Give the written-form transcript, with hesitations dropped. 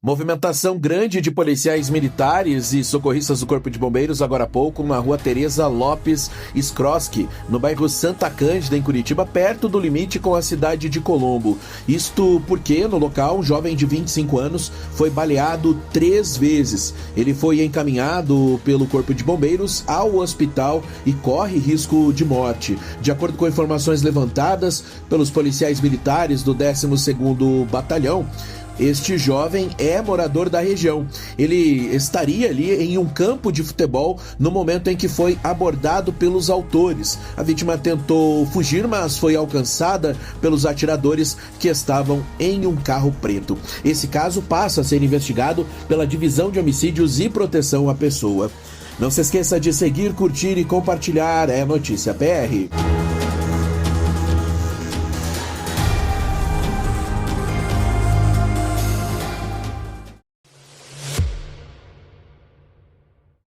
Movimentação grande de policiais militares e socorristas do Corpo de Bombeiros agora há pouco na rua Tereza Lopes Skroski, no bairro Santa Cândida, em Curitiba, perto do limite com a cidade de Colombo. Isto porque no local um jovem de 25 anos foi baleado 3 vezes. Ele foi encaminhado pelo Corpo de Bombeiros ao hospital e corre risco de morte. De acordo com informações levantadas pelos policiais militares do 12º Batalhão, este jovem é morador da região. Ele estaria ali em um campo de futebol no momento em que foi abordado pelos autores. A vítima tentou fugir, mas foi alcançada pelos atiradores que estavam em um carro preto. Esse caso passa a ser investigado pela Divisão de Homicídios e Proteção à Pessoa. Não se esqueça de seguir, curtir e compartilhar. É Notícia PR.